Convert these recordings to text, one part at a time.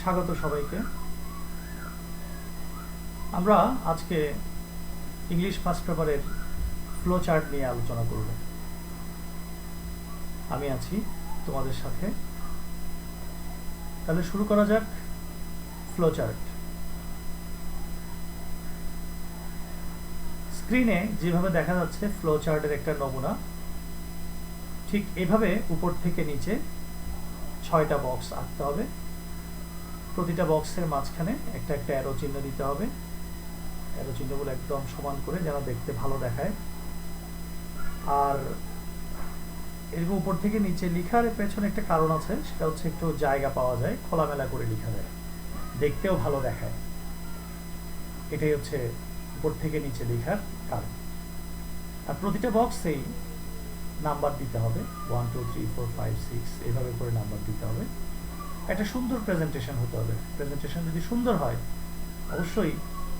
স্বাগত সবাইকে। আমরা আজকে ইংলিশ ফার্স্ট পেপারের ফ্লো চার্ট নিয়ে আলোচনা করব। আমি আছি তোমাদের সাথে। তাহলে শুরু করা যাক। Flow chart. স্ক্রিনে যেভাবে দেখা যাচ্ছে ফ্লো চার্টের একটা নমুনা, ঠিক এভাবে উপর থেকে নিচে 6টা বক্স আঁকতে হবে। প্রতিটা বক্সের মাঝখানে একটা একটা অ্যারো চিহ্ন দিতে হবে। অ্যারো চিহ্নগুলো একদম সমান করে যেন দেখতে ভালো দেখায়। আর এরকম উপর থেকে নিচে লেখার পেছনে একটা কারণ আছে, সেটা হচ্ছে একটু জায়গা পাওয়া যায়, খোলামেলা করে লেখা যায়, দেখতেও ভালো দেখায়। এটাই হচ্ছে উপর থেকে নিচে লেখার কারণ। আর প্রতিটা বক্সেই নাম্বার দিতে হবে, 1 2 3 4 5 6 এইভাবে করে নাম্বার দিতে হবে। একটা সুন্দর প্রেজেন্টেশন হতে হবে। প্রেজেন্টেশন যদি সুন্দর হয় অবশ্যই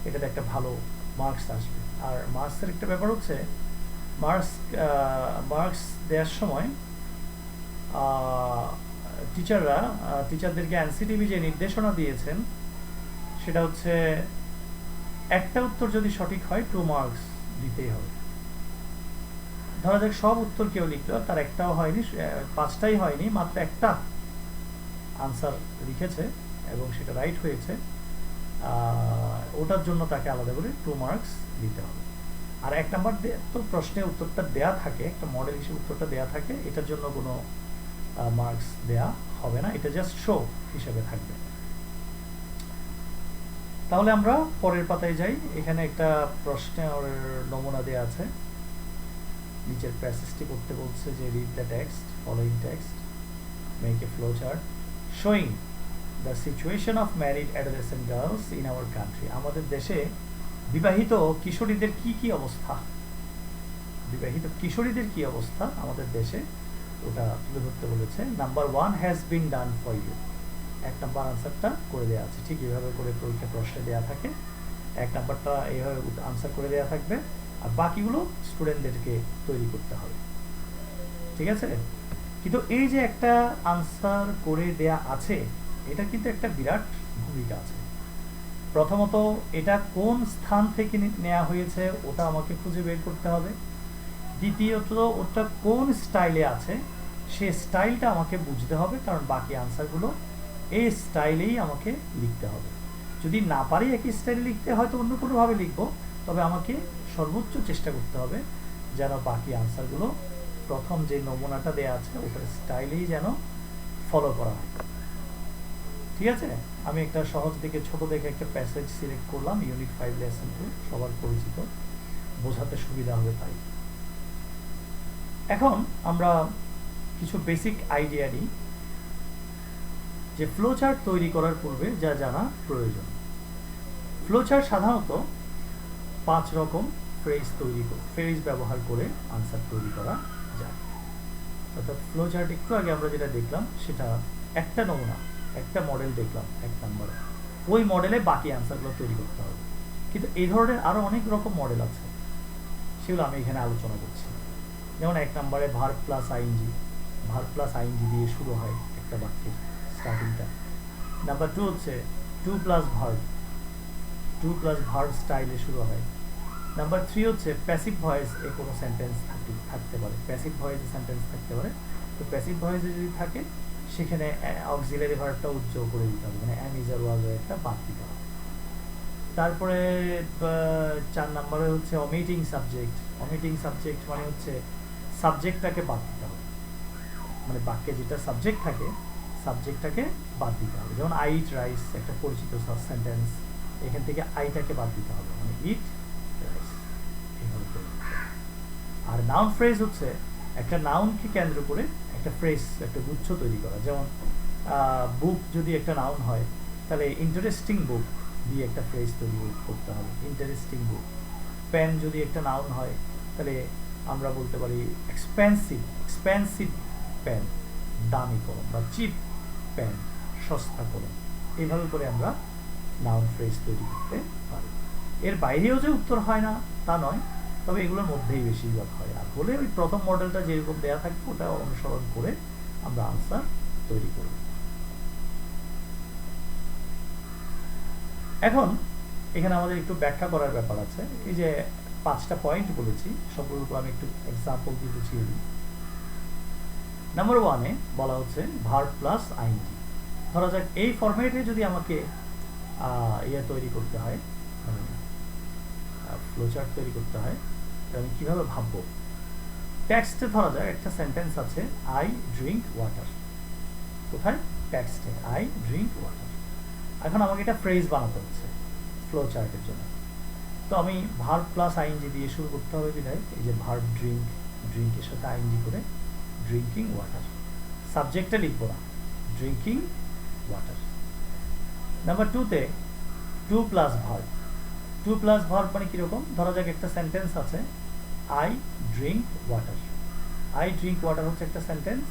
এটাতে একটা ভালো মার্কস আসবে। আর মার্কসের একটা ব্যাপার হচ্ছে, মার্কস দেওয়ার সময় টিচারদেরকে এনসিটিভি যে নির্দেশনা দিয়েছেন সেটা হচ্ছে একটা উত্তর যদি সঠিক হয় 2 মার্কস দিতেই হবে। ধরা যাক সব উত্তর কেউ লিখলো, তার একটাও হয়নি, 5টাই হয়নি, মাত্র একটা আনসার লিখেছে এবং সেটা রাইট হয়েছে, ওটার জন্য তাকে আলাদা করে 2 মার্কস দিতে হবে। আর 1 নাম্বার তো প্রশ্নে উত্তরটা দেয়া থাকে, একটা মডেল হিসেবে উত্তরটা দেয়া থাকে, এটার জন্য কোনো মার্কস দেয়া হবে না, এটা জাস্ট শো হিসেবে থাকবে। তাহলে আমরা পরের পাতায় যাই। এখানে একটা প্রশ্নের নমুনা দেয়া আছে। নিচের প্যাসেজটি করতে বলছে যে read the text, following text, make a flow chart showing the situation of married adolescent girls in our country. আমাদের দেশে বিবাহিত কিশোরীদের কি অবস্থা, বিবাহিত কিশোরীদের কি অবস্থা আমাদের দেশে, ওটা তুলে ধরতে বলেছে। Number 1 has been done for you. 1 number আনসারটা করে দেওয়া আছে, ঠিক এইভাবে করে পরীক্ষা প্রশ্নে দেওয়া থাকে। 1 নাম্বারটা এইভাবে আনসার করে দেওয়া থাকবে, আর বাকিগুলো স্টুডেন্টদেরকে তৈরি করতে হবে। ঠিক আছে? কিন্তু এই যে একটা আনসার করে দেয়া আছে, এটা কিন্তু একটা বিরাট ভূমিকা আছে। প্রথমত এটা কোন স্থান থেকে নেওয়া হয়েছে ওটা আমাকে খুঁজে বের করতে হবে। দ্বিতীয়ত ওটা কোন স্টাইলে আছে সে স্টাইলটা আমাকে বুঝতে হবে, কারণ বাকি আনসারগুলো এই স্টাইলেই আমাকে লিখতে হবে। যদি না পারি একই স্টাইলে লিখতে, হয়তো অন্য কোনোভাবে লিখবো, তবে আমাকে সর্বোচ্চ চেষ্টা করতে হবে যেন বাকি আনসারগুলো প্রথম যে নমুনাটা দেওয়া আছে ওটার স্টাইলেই যেন ফলো করা হয়। ঠিক আছে? আমি একটা সহজ দেখে ছোট দেখে একটা প্যাসেজ সিলেক্ট করলাম, ইউনিট 5 লেসন 2, সবার পরিচিত, বোঝাতে সুবিধা হবে তাই। এখন আমরা কিছু বেসিক আইডিয়া নিই যে ফ্লো চার্ট তৈরি করার পূর্বে যা জানা প্রয়োজন। ফ্লো চার্ট সাধারণত 5 রকম ফ্রেজ ব্যবহার করে আনসার তৈরি করা যায়। অর্থাৎ ফ্লো চার্ট একটু আগে আমরা যেটা দেখলাম সেটা একটা নমুনা, একটা মডেল দেখলাম 1 নম্বরে, ওই মডেলে বাকি আনসারগুলো তৈরি করতে হবে। কিন্তু এই ধরনের আরও অনেক রকম মডেল আছে, সেগুলো আমি এখানে আলোচনা করছি। যেমন 1 নম্বরে ভার্ব প্লাস আইএনজি দিয়ে শুরু হয় একটা বাক্যের স্টার্টিংটা। নাম্বার 2 হচ্ছে 2 প্লাস ভার্ব স্টাইলে শুরু হয়। নাম্বার 3 হচ্ছে প্যাসিভ ভয়েসে কোনো সেন্টেন্স থাকতে পারে, প্যাসিভ ভয়েসে সেন্টেন্স থাকতে পারে। তো প্যাসিভ ভয়েসে যদি থাকে সেখানে অক্সিলারি ভার্বটা উজ্জ্বল করে দিতে হবে, মানে অ্যাম ইজ আর ওয়াজ একটা বাদ দিতে হবে। তারপরে 4 নম্বরে হচ্ছে অমিটিং সাবজেক্ট মানে হচ্ছে সাবজেক্টটাকে বাদ দিতে হবে, মানে বাক্যে যেটা সাবজেক্ট থাকে সাবজেক্টটাকে বাদ দিতে হবে। যেমন আই ইট রাইস একটা পরিচিত সেন্টেন্স, এখান থেকে আইটাকে বাদ দিতে হবে, মানে ইট রাইস। আর নাউন ফ্রেজ হচ্ছে একটা নাউনকে কেন্দ্র করে একটা ফ্রেজ, একটা গুচ্ছ তৈরি করা। যেমন বুক যদি একটা নাউন হয় তাহলে ইন্টারেস্টিং বুক দিয়ে একটা ফ্রেজ তৈরি করতে হবে, ইন্টারেস্টিং বুক। পেন যদি একটা নাউন হয় তাহলে আমরা বলতে পারি এক্সপেন্সিভ পেন, দামি কলম, বা চিপ পেন, সস্তা কলম। এইভাবে করে আমরা নাউন ফ্রেজ তৈরি করতে পারি। এর বাইরেও যে উত্তর হয় না তা নয়, তবে এগুলোর মধ্যেই বেশিরভাগ হয়। আর হলে ওই প্রথম মডেলটা যেরকম দেওয়া থাকবে ওটা অনুসরণ করে আমরা আনসার তৈরি করব। এখন এখানে আমাদের একটু ব্যাখ্যা করার ব্যাপার আছে। এই যে 5টা পয়েন্ট বলেছি, সবগুলোর উপর আমি একটু এক্সাম্পল দিয়ে বুঝিয়ে দিই। নাম্বার 1-এ বলা হচ্ছে ভার্ব প্লাস আইএনজি। ধরা যাক এই ফরম্যাটে যদি আমাকে তৈরি করতে হয়, মানে ফ্লোচার্ট তৈরি করতে হয়, তাহলে আমি কীভাবে ভাববো? টেক্সটে ধরা যাক একটা সেন্টেন্স আছে, আই ড্রিঙ্ক ওয়াটার। কোথায়? টেক্সটে, আই ড্রিঙ্ক ওয়াটার। এখন আমাকে এটা ফ্রেজ বানাতে হচ্ছে ফ্লো চার্টের জন্য। তো আমি ভার্ব প্লাস আইএনজি দিয়ে শুরু করতে হবে বিধায় এই যে ভার্ব ড্রিঙ্ক, ড্রিঙ্কের সাথে আইএনজি করে ড্রিঙ্কিং ওয়াটার। সাবজেক্টে লিখবো না, ড্রিঙ্কিং ওয়াটার। নাম্বার 2-তে to plus verb. To plus verb মানে কীরকম? ধরা যাক একটা সেন্টেন্স আছে, I drink water. I drink water হচ্ছে একটা সেন্টেন্স।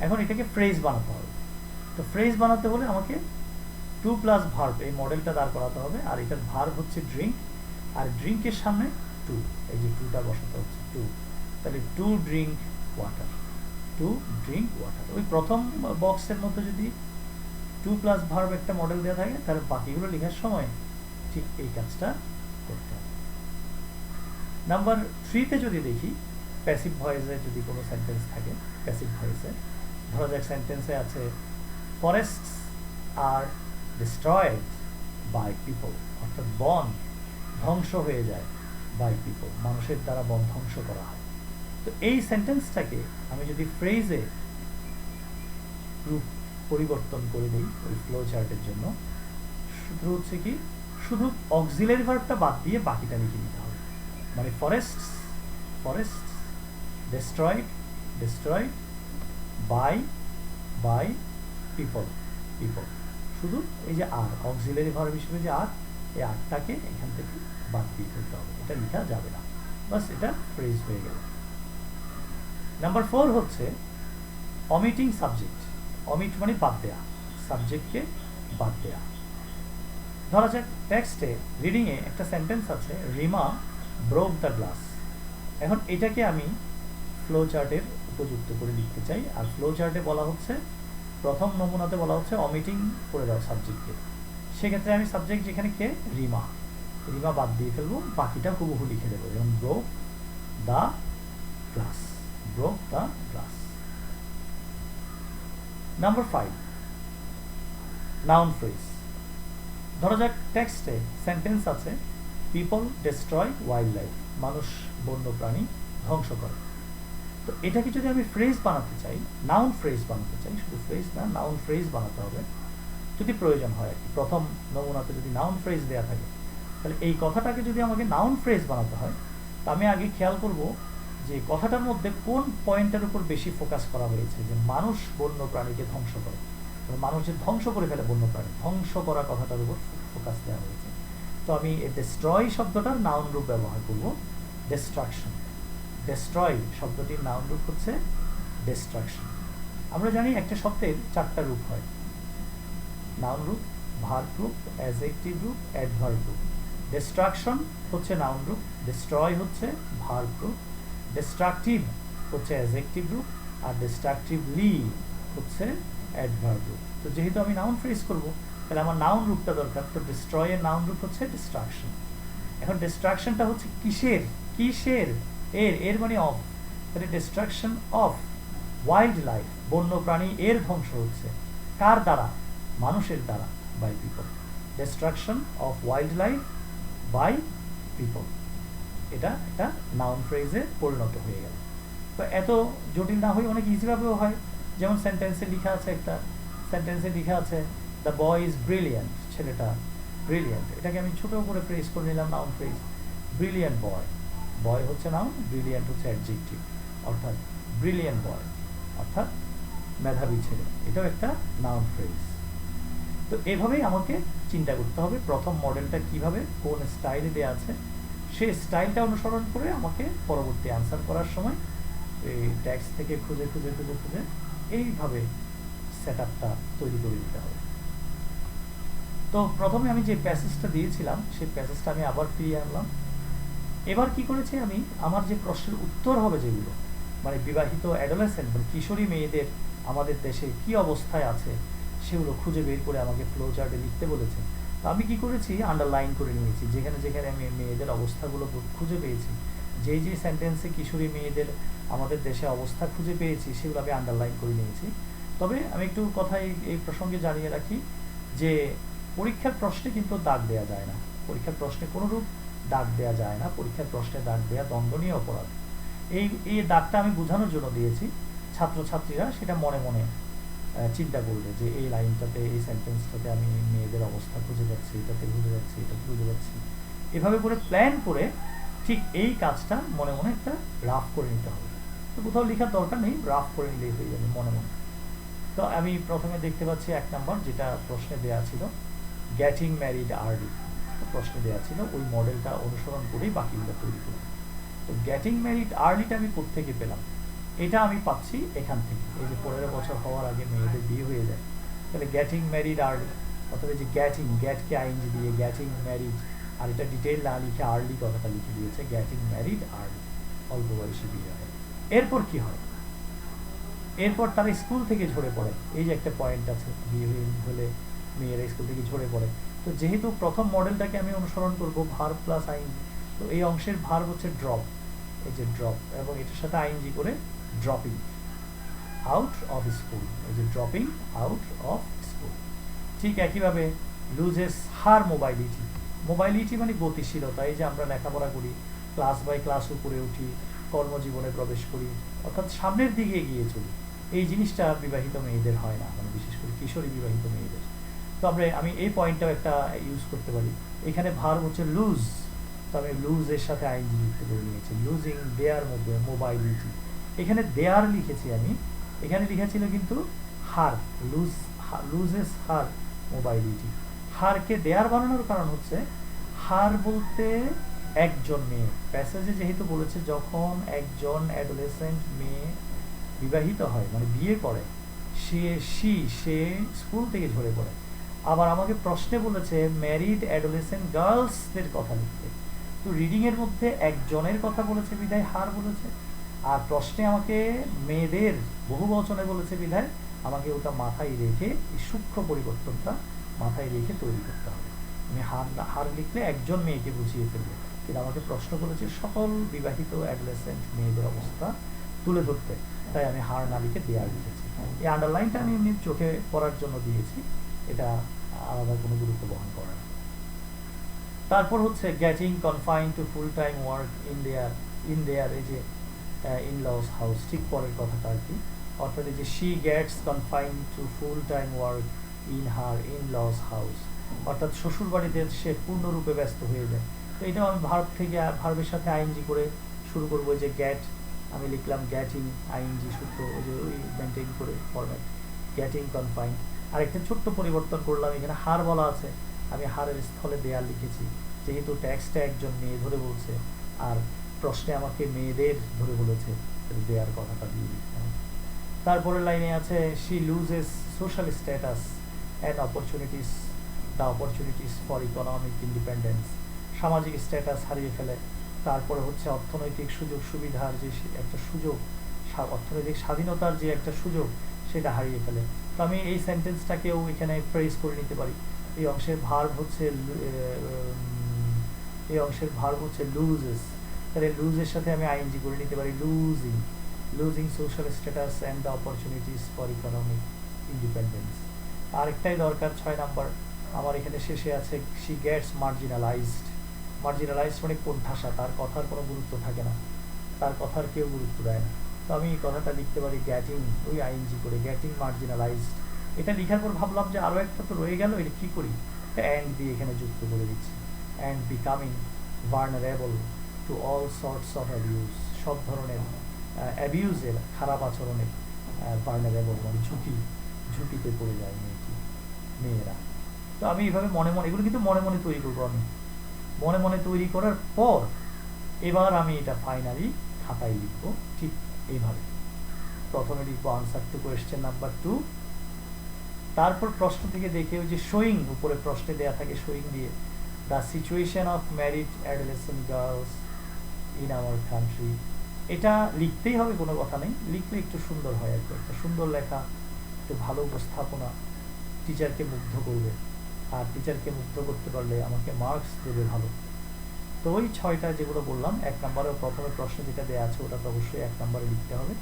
এখন এটাকে ফ্রেজ বানাতে হবে। তো ফ্রেজ বানাতে হলে আমাকে টু প্লাস ভার্ব এই মডেলটা দাঁড় করাতে হবে। আর এটার ভার্ব হচ্ছে ড্রিঙ্ক, আর ড্রিঙ্কের সামনে টু, এই যে টুটা বসাতে হচ্ছে, টু। তাহলে to drink water, to drink water. ওই প্রথম বক্সের মধ্যে যদি টু প্লাস ভার্ব একটা মডেল দেওয়া থাকে, তাহলে বাকিগুলো লেখার সময় ঠিক এই কাজটা করতে হবে। নাম্বার 3-তে যদি দেখি, প্যাসিভ ভয়েসে যদি কোনো সেন্টেন্স থাকে, প্যাসিভ ভয়েসে ধরা যাক সেন্টেন্সে আছে forests are destroyed by people, অর্থাৎ বন ধ্বংস হয়ে যায় বাই পিপল, মানুষের দ্বারা বন ধ্বংস করা হয়। তো এই সেন্টেন্সটাকে আমি যদি ফ্রেজে রূপ পরিবর্তন করে দিই ওই ফ্লো চার্টের জন্য, শুধু হচ্ছে কি, শুধু অক্সিলারি ভার্বটা বাদ দিয়ে বাকিটা লিখে নিতে হবে। মানে forests, forests, destroyed, destroyed, by people, people. শুধু এই যে আর অক্সিলারি ভার্ব হিসেবে যে আর, এই আরটাকে এখান থেকে বাদ দিয়ে ফেলতে হবে, এটা লেখা যাবে না, বাস এটা ফ্রেজ হয়ে গেল। নাম্বার 4 হচ্ছে অমিটিং সাবজেক্ট। অমিট মানে বাদ দেয়া, সাবজেক্টকে বাদ দেয়া। ধরা যাক টেক্সটে রিডিংয়ে একটা সেন্টেন্স আছে, রিমা ব্রোক দ্য গ্লাস। এখন এটাকে আমি ফ্লো চার্টের উপযুক্ত করে লিখতে চাই। আর ফ্লো চার্টে বলা হচ্ছে, প্রথম নমুনাতে বলা হচ্ছে অমিটিং করে দাও সাবজেক্টকে। সেক্ষেত্রে আমি সাবজেক্ট যেখানে কে, রিমা, রিমা বাদ দিয়ে ফেলবো, বাকিটা হুবহু লিখে দেবো, যেমন broke the glass, broke the glass. Number 5, noun phrase. ধরা যাক টেক্সটে সেন্টেন্স আছে, পিপল ডিস্ট্রয় ওয়াইল্ড লাইফ, মানুষ বন্য প্রাণী ধ্বংস করে। তো এটাকে যদি আমি ফ্রেজ বানাতে চাই, নাউন ফ্রেজ বানাতে চাই, শুধু ফ্রেজ না, নাউন ফ্রেজ বানাতে হবে যদি প্রয়োজন হয়। প্রথম নমুনাতে যদি নাউন ফ্রেজ দেওয়া থাকে, তাহলে এই কথাটাকে যদি আমাকে নাউন ফ্রেজ বানাতে হয়, তা আমি আগে খেয়াল করব যে কথাটার মধ্যে কোন পয়েন্টের উপর বেশি ফোকাস করা হয়েছে, যে মানুষ বন্য প্রাণীকে ধ্বংস করে, মানুষ যে ধ্বংস করে ফেলে বন্য প্রাণী, ধ্বংস করা কথাটার উপর ফোকাস দেওয়া হয়েছে। তো আমি ডিস্ট্রয় শব্দটার নাউন রূপ ব্যবহার করব, ডিস্ট্রাকশন। ডিস্ট্রয় শব্দটির নাউন রূপ হচ্ছে ডিস্ট্রাকশন। আমরা জানি একটা শব্দের 4টা রূপ হয়, নাউন রূপ, ভার্ব রূপ, অ্যাডজেক্টিভ রূপ, অ্যাডভার্ব রূপ। ডিস্ট্রাকশন হচ্ছে নাউন রূপ, ডিস্ট্রয় হচ্ছে ভার্ব রূপ, ডিস্ট্রাকটিভ হচ্ছে অ্যাডজেক্টিভ রূপ, আর ডিস্ট্রাকটিভলি হচ্ছে অ্যাডভার্ব রূপ। তো যেহেতু আমি নাউন ফ্রেজ করব, তাহলে আমার নাউন রূপটা দরকার। তো ডিস্ট্রয়ের নাউন রূপ হচ্ছে ডিস্ট্রাকশন। এখন ডিস্ট্রাকশনটা হচ্ছে কিসের, কিসের, এর মানে অফ। তাহলে ডিস্ট্রাকশন অফ ওয়াইল্ড লাইফ, বন্য প্রাণী এর ধ্বংস হচ্ছে কার দ্বারা, মানুষের দ্বারা, by people. Destruction of wildlife by people, এটা একটা নাউন ফ্রেজে পরিণত হয়ে গেল। তো এত জটিল না হয়ে অনেক ইজিভাবেও হয়। যেমন সেন্টেন্সে লেখা আছে, একটা সেন্টেন্সে লেখা আছে দ্য বয় ইজ ব্রিলিয়েন্ট, ছেলেটা ব্রিলিয়েন্ট। এটাকে আমি ছোট করে ফ্রেজ করে নিলাম, নাউন ফ্রেজ, ব্রিলিয়েন্ট বয়। বয় হচ্ছে নাউন, ব্রিলিয়েন্ট হচ্ছে অ্যাডজেক্টিভ, অর্থাৎ ব্রিলিয়েন্ট বয় অর্থাৎ মেধাবী ছেলে, এটাও একটা নাউন ফ্রেজ। তো এভাবেই আমাকে চিন্তা করতে হবে প্রথম মডেলটা কিভাবে কোন স্টাইলে দেওয়া আছে, সেই স্টাইলটা অনুসরণ করে আমাকে পরবর্তী অ্যান্সার করার সময় এই টেক্সট থেকে খুঁজে খুঁজে খুঁজে খুঁজে এইভাবে সেট আপটা তৈরি করে দিতে হবে। তো প্রথমে আমি যে প্যাসেজটা দিয়েছিলাম সেই প্যাসেজটা আমি আবার ফিরিয়ে আনলাম। এবার কি করেছি আমি, আমার যে প্রশ্নের উত্তর হবে যেগুলো, মানে বিবাহিত অ্যাডোলেসেন্ট মানে কিশোরী মেয়েদের আমাদের দেশে কি অবস্থায় আছে, সেগুলো খুঁজে বের করে আমাকে ফ্লো চার্টে লিখতে বলেছে। তো আমি কি করেছি, আন্ডারলাইন করে নিয়েছি যেখানে যেখানে আমি মেয়েদের অবস্থাগুলো খুঁজে পেয়েছি, যেই যে সেন্টেন্সে কিশোরী মেয়েদের আমাদের দেশে অবস্থা খুঁজে পেয়েছি সেগুলো আমি আন্ডারলাইন করে নিয়েছি। তবে আমি একটু কথা এই প্রসঙ্গে জানিয়ে রাখি যে পরীক্ষার প্রশ্নে কিন্তু দাগ দেওয়া যায় না, পরীক্ষার প্রশ্নে কোনোরূপ দাগ দেওয়া যায় না, পরীক্ষার প্রশ্নে দাগ দেওয়া দণ্ডনীয় অপরাধ। এই দাগটা আমি বোঝানোর জন্য দিয়েছি, ছাত্রছাত্রীরা সেটা মনে মনে চিন্তা করবে যে এই লাইনটাতে, এই সেন্টেন্সটাতে আমি মেয়েদের অবস্থা খুঁজে যাচ্ছি, এটাতে খুঁজে যাচ্ছি, এটা খুঁজে যাচ্ছি, এভাবে করে প্ল্যান করে ঠিক এই কাজটা মনে মনে একটা রাফ করে নিতে হবে। তো কোথাও লেখার দরকার নেই, রাফ করে নিলেই হয়ে যাবে মনে মনে। তো আমি প্রথমে দেখতে পাচ্ছি 1 নাম্বার যেটা প্রশ্নে দেওয়া ছিল, গেটিং ম্যারিড আর্লি প্রশ্নে দেওয়া ছিল, ওই মডেলটা অনুসরণ করেই বাকিগুলো তৈরি করি। তো গেটিং ম্যারিড আর্লিটা আমি কোত্থেকে পেলাম? এটা আমি পাচ্ছি এখান থেকে, এই যে 15 বছর হওয়ার আগে মেয়েদের বিয়ে হয়ে যায়, তাহলে গেটিং ম্যারিড আর্লি, অর্থাৎ এই যে গ্যাটকে আইএনজি দিয়ে গেটিং ম্যারিড, আর এটা ডিটেইল না লিখে আর্লি কথাটা লিখে দিয়েছে, গেটিং ম্যারিড আর্লি, অল্প বয়সী বিয়ে হয়। এরপর কি হয়? এরপর তারা স্কুল থেকে ঝরে পড়ে, এই যে একটা পয়েন্ট আছে, বিয়ে হলে মেয়েরা স্কুল থেকে ঝরে পড়ে। তো যেহেতু প্রথম মডেলটাকে আমি অনুসরণ করব ভার্ব প্লাস আইএনজি, তো এই অংশের ভার্ব হচ্ছে ড্রপ, এই যে ড্রপ, এবং এটার সাথে আইএনজি করে ড্রপিং আউট অফ স্কুল, এই যে ড্রপিং আউট অফ স্কুল। ঠিক একইভাবে লুজেস হার মোবাইলিটি, মোবাইলিটি মানে গতিশীলতা, এই যে আমরা লেখাপড়া করি, ক্লাস বাই ক্লাস উপরে উঠি, কর্মজীবনে প্রবেশ করি, অর্থাৎ সামনের দিকে এগিয়ে চলি, এই জিনিসটা বিবাহিত মেয়েদের হয় না, মানে বিশেষ করে কিশোরী বিবাহিত মেয়েদের। তো আমি এই পয়েন্টটাও একটা ইউজ করতে পারি। এখানে ভার্ব হচ্ছে লুজ, তো আমি লুজের সাথে আইনজি যুক্ত করে নিয়েছি, লুজিং দেয়ার মধ্যে মোবাইলিটি, এখানে দেয়ার লিখেছি আমি, এখানে লিখেছিল কিন্তু হার, লুজেস হার মোবাইলিটি। হারকে দেয়ার বানানোর কারণ হচ্ছে হার বলতে একজন মেয়ে, প্যাসেজে যেহেতু বলেছে যখন একজন অ্যাডোলেসেন্ট মেয়ে বিবাহিত হয় মানে বিয়ে করে, সে স্কুল থেকে ঝরে পড়ে। আবার আমাকে প্রশ্নে বলেছে ম্যারিড অ্যাডোলেসেন্ট গার্লসদের কথা লিখতে, তো রিডিং এর মধ্যে একজনের কথা বলেছে বিধায় হার বলেছে, আর প্রশ্নে আমাকে মেয়েদের বহু বচনে বলেছে বিধায় আমাকে ওটা মাথায় রেখে এই সূক্ষ্ম পরিবর্তনটা মাথায় রেখে তৈরি করতে হবে। আমি হার লিখলে একজন মেয়েকে বুঝিয়ে ফেলবো, কিন্তু আমাকে প্রশ্ন করেছে সকল বিবাহিত অ্যাডোলেসেন্ট মেয়েদের অবস্থা তুলে ধরতে, তাই আমি হার না লিখে দেয়ার লিখেছি। এই আন্ডারলাইনটা আমি এমনি চোখে পড়ার জন্য দিয়েছি, এটা আলাদা কোনো গুরুত্ব বহন করে না। তারপর হচ্ছে getting confine to full time work in their এই যে ইন লস হাউস, ঠিক পরের কথাটা আর কি, অর্থাৎ এই যে she gets confine to full time work in her in laws house, অর্থাৎ শ্বশুর বাড়িতে সে পূর্ণরূপে ব্যস্ত হয়ে যায়। তো এটাও আমি ভার্বের সাথে আইএনজি করে শুরু করবো, যে গ্যাট আমি লিখলাম গ্যাটিং আইএনজি সূত্র, ওই যে ওই মেনটেন করে ফরম্যাট, গেটিং কনফাইন। আর একটা ছোট্ট পরিবর্তন করলাম, এখানে হার বলা আছে, আমি হারের স্থলে দেয়ার লিখেছি, যেহেতু ট্যাক্সটা একজন মেয়ে ধরে বলছে আর প্রশ্নে আমাকে মেয়েদের ধরে বলেছে, দেয়ার কথাটা দিয়ে লিখলাম। তারপরের লাইনে আছে she loses social status and opportunities, the opportunities for economic independence, সামাজিক স্ট্যাটাস হারিয়ে ফেলে। তারপরে হচ্ছে অর্থনৈতিক সুযোগ সুবিধার যে একটা সুযোগ, অর্থনৈতিক স্বাধীনতার যে একটা সুযোগ সেটা হারিয়ে ফেলে। তো আমি এই সেন্টেন্সটাকেও এখানে ফ্রেজ করে নিতে পারি। এই অংশের ভার্ব হচ্ছে লুজেস, তাহলে লুজের সাথে আমি আইএনজি করে নিতে পারি losing social status and the opportunities for economic independence. আরেকটাই দরকার 6 নাম্বার, আমার এখানে শেষে আছে শি গেটস মার্জিনালাইজড মানে কোণঠাসা, তার কথার কোনো গুরুত্ব থাকে না, তার কথার কেউ গুরুত্ব দেয় না। তো আমি এই কথাটা লিখতে পারি গেটিং, ওই আইএনজি করে গেটিং মার্জিনালাইজড। এটা লেখার পর ভাবলাম যে আরও একটা তো রয়ে গেল, এটা কী করি, অ্যান্ড দিয়ে এখানে যুক্ত করে দিচ্ছি, and becoming vulnerable to all sorts of abuse, সব ধরনের অ্যাবিউজের, খারাপ আচরণের ভার্নারেবল মানে ঝুঁকিতে পড়ে যায় মেয়েরা। তো আমি এইভাবে মনে মনে, এগুলো কিন্তু মনে মনে তৈরি করবো, আমি মনে মনে তৈরি করার পর এবার আমি এটা ফাইনালি খাতায় লিখবো ঠিক এইভাবে। প্রথমে লিখবো আনসার টু কোয়েশ্চেন নাম্বার 2, তারপর প্রশ্ন থেকে দেখে ওই যে শোয়িং, উপরে প্রশ্নে দেয়া থাকে শোয়িং দিয়ে, the situation of married adolescent girls in our country, এটা লিখতেই হবে, কোনো কথা নেই, লিখলে একটু সুন্দর হয় আর কি, একটা সুন্দর লেখা, একটু ভালো উপস্থাপনা টিচারকে মুগ্ধ করবে। আর টিচারকে মুগ্ধ করতে পারলে আমাকে মার্কস দেবে ভালো। তো ওই 6টা যেগুলো বললাম, 1 নম্বরে প্রথমে প্রশ্ন যেটা দেওয়া আছে ওটা তো অবশ্যই 1 নম্বরে লিখতে হবে।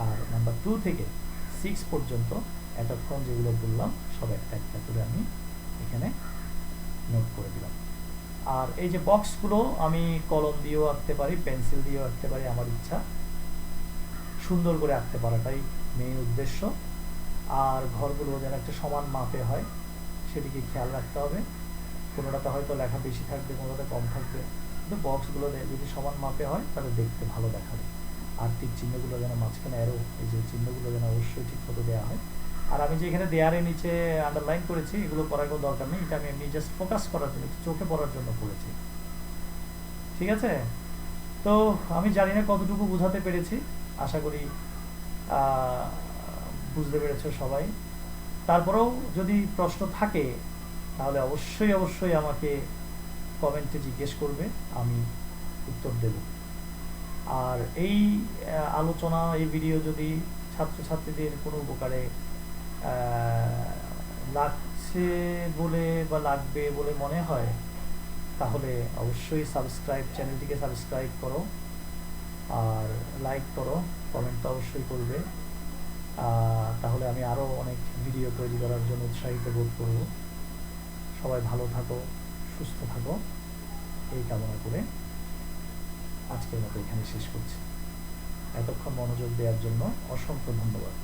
আর নাম্বার 2 থেকে 6 পর্যন্ত এতক্ষণ যেগুলো বললাম সব একটা একটা করে আমি এখানে নোট করে দিলাম। আর এই যে বক্সগুলো আমি কলম দিয়েও আঁকতে পারি, পেন্সিল দিয়েও আঁকতে পারি, আমার ইচ্ছা। সুন্দর করে আঁকতে পারাটাই মেইন উদ্দেশ্য। আর ঘরগুলো যেন একটা সমান মাপে হয় সেদিকে খেয়াল রাখতে হবে। কোনোটাতে হয়তো লেখা বেশি থাকবে, কোনোটাতে কম থাকবে, কিন্তু বক্সগুলো যদি সমান মাপে হয় তাহলে দেখতে ভালো দেখাবে। আর টিক চিহ্নগুলো যেন মাঝখানে অ্যারো, এই যে চিহ্নগুলো যেন অবশ্যই ঠিক মতো দেওয়া হয়। আর আমি যে এখানে দেয়ারের নিচে আন্ডারলাইন করেছি, এগুলো করার কোনো দরকার নেই, এটা আমি এমনি জাস্ট ফোকাস করার জন্য, চোখে পড়ার জন্য করেছি। ঠিক আছে? তো আমি জানি না কতটুকু বোঝাতে পেরেছি, আশা করি বুঝতে পেরেছো সবাই। তারপরেও যদি প্রশ্ন থাকে তাহলে অবশ্যই অবশ্যই আমাকে কমেন্টে জিজ্ঞেস করবে, আমি উত্তর দেব। আর এই আলোচনা, এই ভিডিও যদি ছাত্রছাত্রীদের কোনো উপকারে লাগছে বলে বা লাগবে বলে মনে হয় তাহলে অবশ্যই চ্যানেলটিকে সাবস্ক্রাইব করো, আর লাইক করো, কমেন্ট তো অবশ্যই করবে। তাহলে আমি আরও অনেক ভিডিও তৈরি করার জন্য উৎসাহিত বোধ করব। সবাই ভালো থাকো, সুস্থ থাকো, এই কামনা করে আজকের মতো এখানে শেষ করছি। এতক্ষণ মনোযোগ দেওয়ার জন্য অসংখ্য ধন্যবাদ।